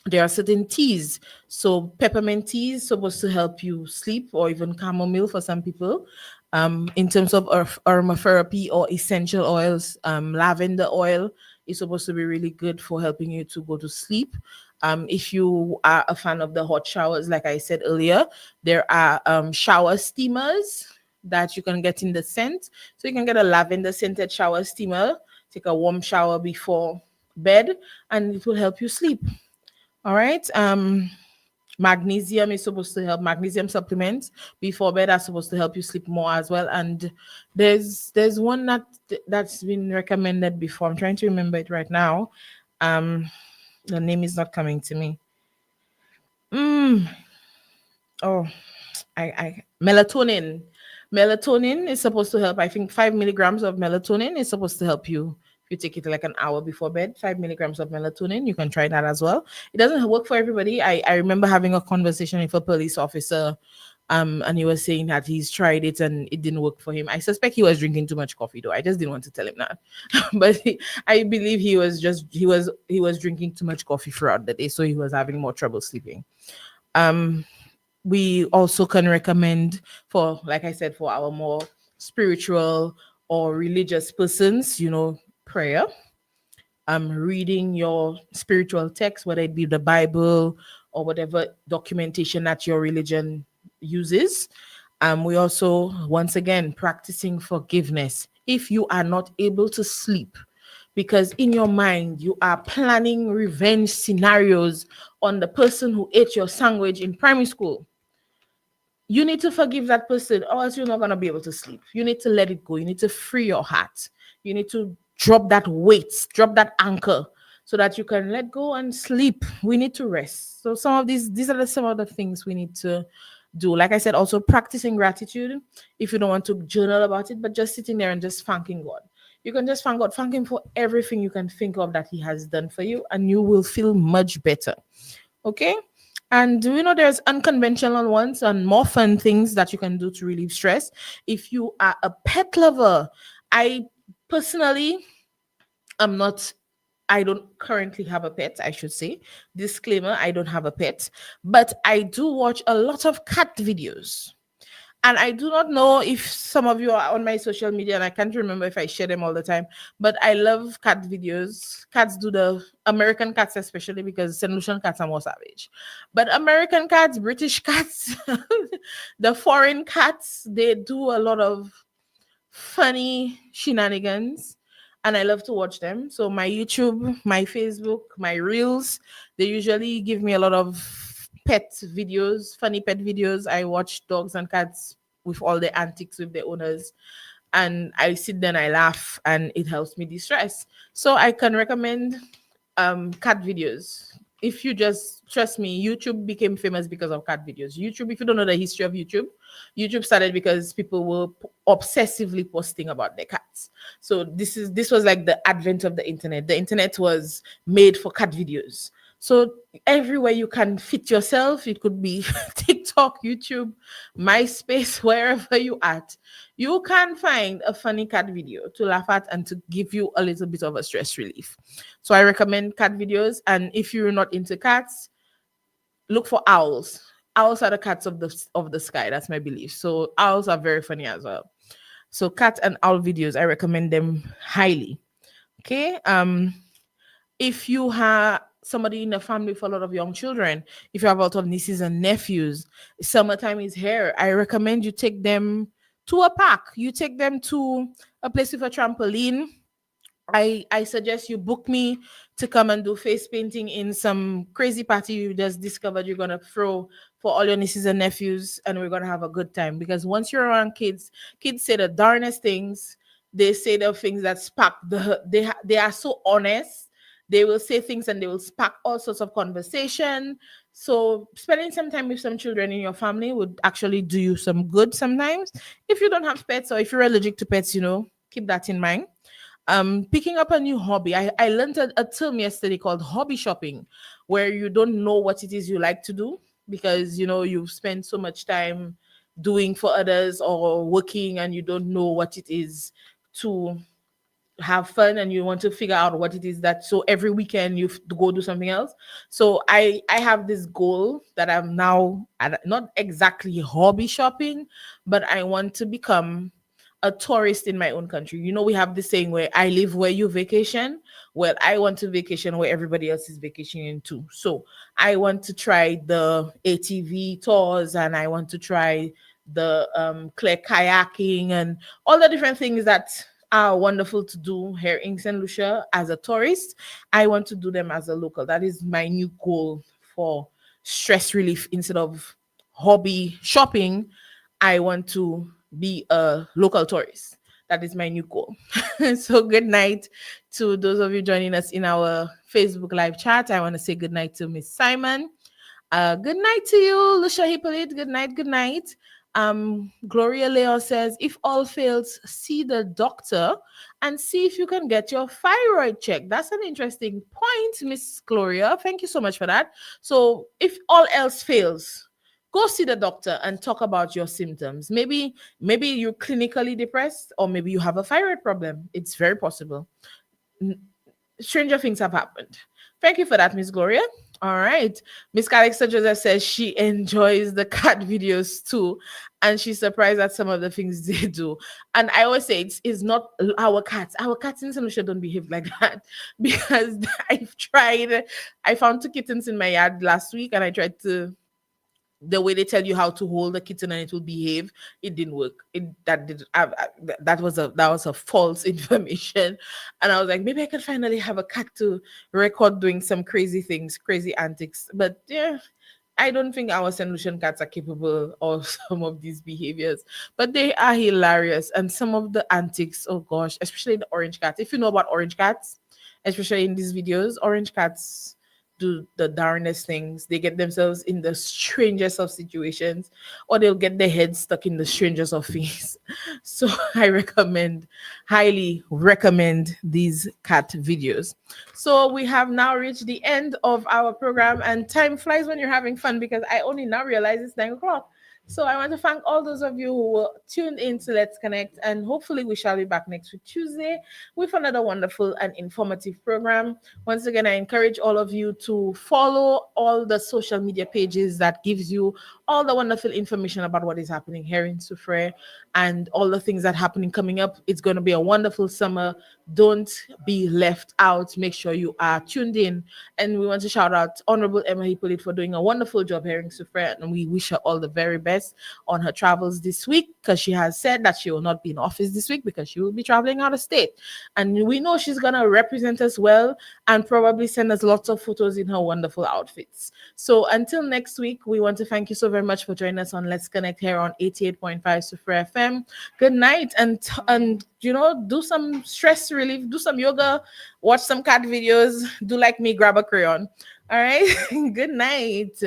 there are certain teas. So peppermint tea is supposed to help you sleep, or even chamomile for some people. In terms of aromatherapy or essential oils, lavender oil is supposed to be really good for helping you to go to sleep. If you are a fan of the hot showers, like I said earlier, there are shower steamers that you can get in the scent. So you can get a lavender scented shower steamer, take a warm shower before bed, and it will help you sleep. All right. Magnesium is supposed to help. Magnesium supplements before bed are supposed to help you sleep more as well. And there's one that's been recommended before. I'm trying to remember it right now. The name is not coming to me. Oh, I melatonin. Melatonin is supposed to help. I think 5 milligrams of melatonin is supposed to help you. If you take it like an hour before bed, 5 milligrams of melatonin, you can try that as well. It doesn't work for everybody. I remember having a conversation with a police officer, and he was saying that he's tried it and it didn't work for him. I suspect he was drinking too much coffee though. I just didn't want to tell him that. But I believe he was drinking too much coffee throughout the day, so he was having more trouble sleeping. We also can recommend for, like I said, for our more spiritual or religious persons, prayer, reading your spiritual text, whether it be the Bible or whatever documentation that your religion uses. We also, once again, practicing forgiveness. If you are not able to sleep because in your mind you are planning revenge scenarios on the person who ate your sandwich in primary school, you need to forgive that person, or else you're not going to be able to sleep. You need to let it go. You need to free your heart. You need to drop that weight, drop that anchor, so that you can let go and sleep. We need to rest. So some of these are some of the things we need to do. Like I said, also practicing gratitude if you don't want to journal about it, but just sitting there and just thanking God. You can just thank God, thank Him for everything you can think of that He has done for you, and you will feel much better. Okay. And there's unconventional ones and more fun things that you can do to relieve stress. If you are a pet lover, I personally am not, I don't currently have a pet, I should say. Disclaimer, I don't have a pet, but I do watch a lot of cat videos. And I do not know if some of you are on my social media, and I can't remember if I share them all the time, but I love cat videos. Cats do the American cats, especially because St. Lucian cats are more savage. But American cats, British cats, the foreign cats, they do a lot of funny shenanigans. And I love to watch them. So my YouTube, my Facebook, my Reels, they usually give me a lot of pet videos, funny pet videos. I watch dogs and cats with all the antics with their owners. And I sit there and I laugh and it helps me de-stress. So I can recommend cat videos. If you just trust me, YouTube became famous because of cat videos. YouTube, if you don't know the history of YouTube, YouTube started because people were obsessively posting about their cats. So this was like the advent of the internet. The internet was made for cat videos. So everywhere you can fit yourself, it could be TikTok, YouTube, MySpace, wherever you at, you can find a funny cat video to laugh at and to give you a little bit of a stress relief. So I recommend cat videos. And if you're not into cats, look for owls. Owls are the cats of the sky. That's my belief. So owls are very funny as well. So cat and owl videos, I recommend them highly. Okay. If you have somebody in the family with a lot of young children, if you have a lot of nieces and nephews, summertime is here. I recommend you take them to a park. You take them to a place with a trampoline. I suggest you book me to come and do face painting in some crazy party you just discovered you're gonna throw for all your nieces and nephews, and we're gonna have a good time. Because once you're around kids, kids say the darnest things. They say the things that spark they are so honest. They will say things and they will spark all sorts of conversation. So spending some time with some children in your family would actually do you some good sometimes. If you don't have pets or if you're allergic to pets, keep that in mind. Picking up a new hobby. I learned a term yesterday called hobby shopping, where you don't know what it is you like to do because you've spent so much time doing for others or working, and you don't know what it is to have fun, and you want to figure out what it is that, so every weekend you go do something else. So I have this goal that I'm now not exactly hobby shopping, but I want to become a tourist in my own country. We have this saying where I live where you vacation. Well, I want to vacation where everybody else is vacationing too. So I want to try the ATV tours, and I want to try the clear kayaking and all the different things that are wonderful to do here in St. Lucia as a tourist. I want to do them as a local. That is my new goal for stress relief. Instead of hobby shopping, I want to be a local tourist. That is my new goal. So good night to those of you joining us in our Facebook live chat. I want to say good night to Miss Simon. Good night to you, Lucia Hippolyte. Good night. Good night. Gloria Leo says, if all fails, see the doctor and see if you can get your thyroid checked. That's an interesting point, Miss Gloria. Thank you so much for that. So if all else fails, go see the doctor and talk about your symptoms. Maybe you're clinically depressed, or maybe you have a thyroid problem. It's very possible. Stranger things have happened. Thank you for that, Miss Gloria. All right. Miss Calexa Joseph says she enjoys the cat videos too, and she's surprised at some of the things they do. And I always say it's not our cats. Our cats in St. Lucia don't behave like that because I've tried. I found 2 kittens in my yard last week, and I tried to, the way they tell you how to hold a kitten and it will behave, it didn't work. That was a false information. And I was like, maybe I can finally have a cat to record doing some crazy things, crazy antics. But yeah, I don't think our St. Lucian cats are capable of some of these behaviors, but they are hilarious. And some of the antics, oh gosh, especially the orange cat. If you know about orange cats, especially in these videos, orange cats, do the darnest things. They get themselves in the strangest of situations, or they'll get their head stuck in the strangest of things. So I recommend, highly recommend these cat videos. So we have now reached the end of our program, and time flies when you're having fun, because I only now realize it's 9 o'clock. So I want to thank all those of you who were tuned in to Let's Connect, and hopefully we shall be back next week Tuesday with another wonderful and informative program. Once again, I encourage all of you to follow all the social media pages that gives you all the wonderful information about what is happening here in Soufriere and all the things that are happening coming up. It's going to be a wonderful summer. Don't be left out. Make sure you are tuned in. And we want to shout out Honorable Emma Hippolyte for doing a wonderful job here in Soufriere, and we wish her all the very best on her travels this week, because she has said that she will not be in office this week because she will be traveling out of state. And we know she's going to represent us well and probably send us lots of photos in her wonderful outfits. So until next week, we want to thank you so very much for joining us on Let's Connect here on 88.5 Soufriere FM. Good night, and do some stress relief, do some yoga, watch some cat videos, do like me, grab a crayon. All right. Good night.